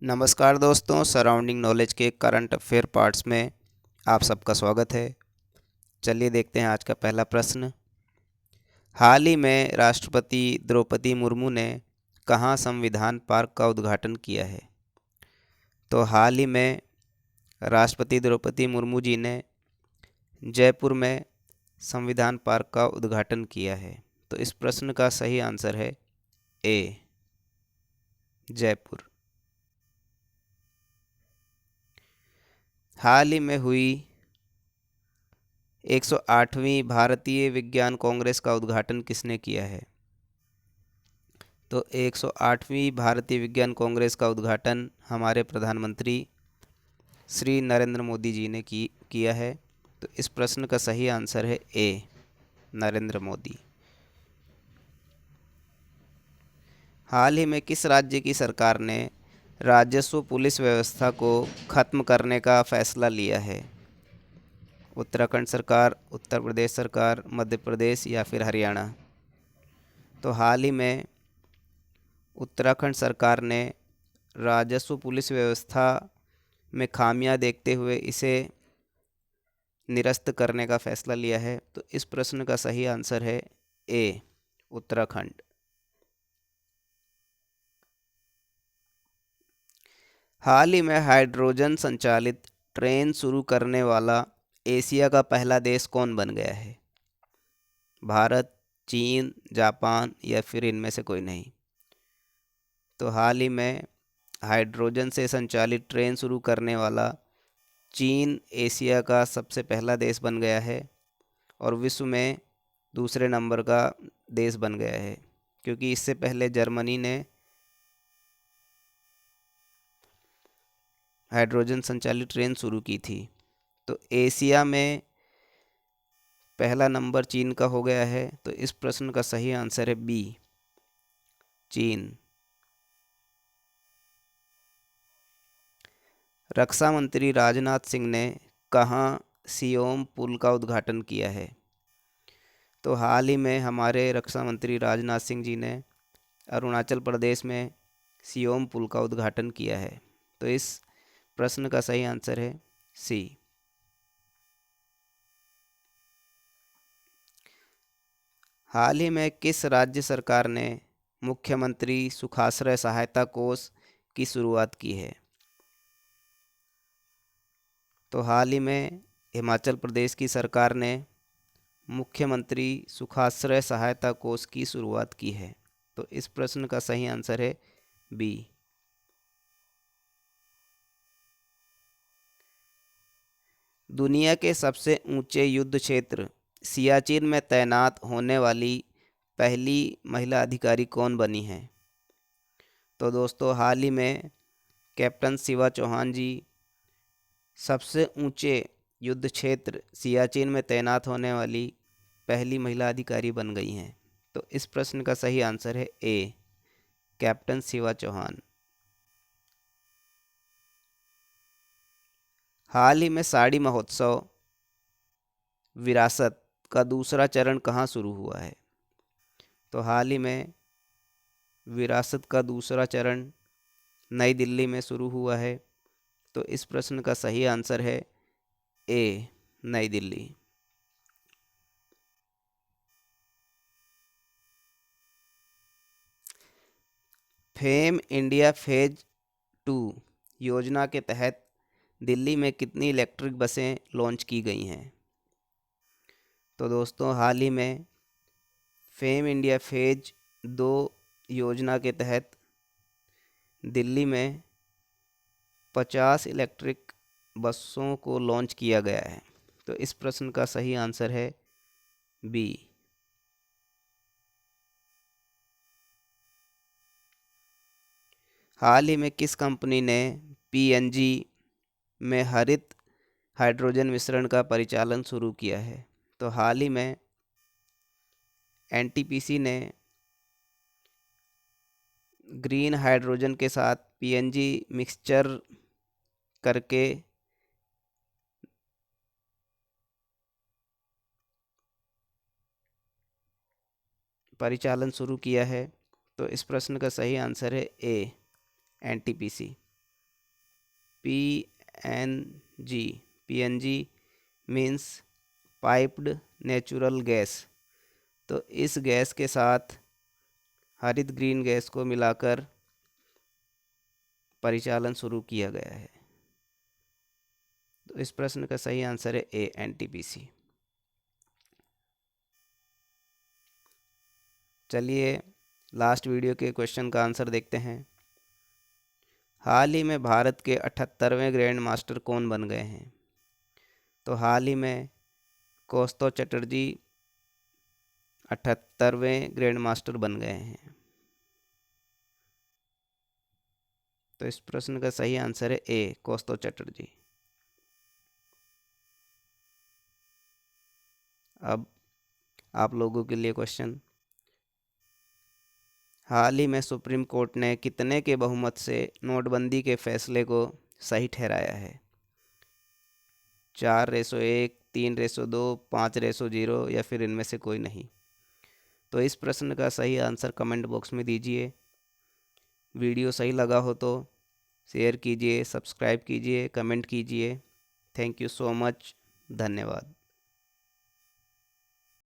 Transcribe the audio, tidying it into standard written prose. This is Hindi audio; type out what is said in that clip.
नमस्कार दोस्तों, सराउंडिंग नॉलेज के करंट अफेयर पार्ट्स में आप सबका स्वागत है। चलिए देखते हैं आज का पहला प्रश्न। हाल ही में राष्ट्रपति द्रौपदी मुर्मू ने कहाँ संविधान पार्क का उद्घाटन किया है? तो हाल ही में राष्ट्रपति द्रौपदी मुर्मू जी ने जयपुर में संविधान पार्क का उद्घाटन किया है। तो इस प्रश्न का सही आंसर है ए, जयपुर। हाल ही में हुई 108वीं भारतीय विज्ञान कांग्रेस का उद्घाटन किसने किया है? तो 108वीं भारतीय विज्ञान कांग्रेस का उद्घाटन हमारे प्रधानमंत्री श्री नरेंद्र मोदी जी ने किया है। तो इस प्रश्न का सही आंसर है ए, नरेंद्र मोदी। हाल ही में किस राज्य की सरकार ने राजस्व पुलिस व्यवस्था को खत्म करने का फैसला लिया है? उत्तराखंड सरकार, उत्तर प्रदेश सरकार, मध्य प्रदेश या फिर हरियाणा? तो हाल ही में उत्तराखंड सरकार ने राजस्व पुलिस व्यवस्था में खामियां देखते हुए इसे निरस्त करने का फैसला लिया है। तो इस प्रश्न का सही आंसर है ए, उत्तराखंड। हाल ही में हाइड्रोजन संचालित ट्रेन शुरू करने वाला एशिया का पहला देश कौन बन गया है? भारत, चीन, जापान या फिर इनमें से कोई नहीं? तो हाल ही में हाइड्रोजन से संचालित ट्रेन शुरू करने वाला चीन एशिया का सबसे पहला देश बन गया है और विश्व में दूसरे नंबर का देश बन गया है, क्योंकि इससे पहले जर्मनी ने हाइड्रोजन संचालित ट्रेन शुरू की थी। तो एशिया में पहला नंबर चीन का हो गया है। तो इस प्रश्न का सही आंसर है बी, चीन। रक्षा मंत्री राजनाथ सिंह ने कहाँ सियोम पुल का उद्घाटन किया है? तो हाल ही में हमारे रक्षा मंत्री राजनाथ सिंह जी ने अरुणाचल प्रदेश में सियोम पुल का उद्घाटन किया है। तो इस प्रश्न का सही आंसर है सी। हाल ही में किस राज्य सरकार ने मुख्यमंत्री सुखाश्रय सहायता कोष की शुरुआत की है? तो हाल ही में हिमाचल प्रदेश की सरकार ने मुख्यमंत्री सुखाश्रय सहायता कोष की शुरुआत की है। तो इस प्रश्न का सही आंसर है बी। दुनिया के सबसे ऊंचे युद्ध क्षेत्र सियाचिन में तैनात होने वाली पहली महिला अधिकारी कौन बनी है? तो दोस्तों, हाल ही में कैप्टन शिवा चौहान जी सबसे ऊंचे युद्ध क्षेत्र सियाचिन में तैनात होने वाली पहली महिला अधिकारी बन गई हैं। तो इस प्रश्न का सही आंसर है ए, कैप्टन शिवा चौहान। हाल ही में साड़ी महोत्सव विरासत का दूसरा चरण कहाँ शुरू हुआ है? तो हाल ही में विरासत का दूसरा चरण नई दिल्ली में शुरू हुआ है। तो इस प्रश्न का सही आंसर है ए, नई दिल्ली। फेम इंडिया फेज 2 योजना के तहत दिल्ली में कितनी इलेक्ट्रिक बसें लॉन्च की गई हैं? तो दोस्तों, हाल ही में फेम इंडिया फेज 2 योजना के तहत दिल्ली में 50 इलेक्ट्रिक बसों को लॉन्च किया गया है। तो इस प्रश्न का सही आंसर है बी। हाल ही में किस कंपनी ने पीएनजी में हरित हाइड्रोजन मिश्रण का परिचालन शुरू किया है? तो हाल ही में एनटीपीसी ने ग्रीन हाइड्रोजन के साथ पीएनजी मिक्सचर करके परिचालन शुरू किया है। तो इस प्रश्न का सही आंसर है A, NTPC. PNG, PNG means piped natural gas. तो इस गैस के साथ हरित ग्रीन गैस को मिलाकर परिचालन शुरू किया गया है। तो इस प्रश्न का सही आंसर है ए, NTPC। चलिए लास्ट वीडियो के क्वेश्चन का आंसर देखते हैं। हाल ही में भारत के 78वें ग्रैंड मास्टर कौन बन गए हैं? तो हाल ही में कौस्तुभ चटर्जी 78वें ग्रैंड मास्टर बन गए हैं। तो इस प्रश्न का सही आंसर है ए, कौस्तुभ चटर्जी। अब आप लोगों के लिए क्वेश्चन। हाल ही में सुप्रीम कोर्ट ने कितने के बहुमत से नोटबंदी के फैसले को सही ठहराया है? 4:1, 3:2, 5:0 या फिर इनमें से कोई नहीं? तो इस प्रश्न का सही आंसर कमेंट बॉक्स में दीजिए। वीडियो सही लगा हो तो शेयर कीजिए, सब्सक्राइब कीजिए, कमेंट कीजिए। Thank you so much. धन्यवाद।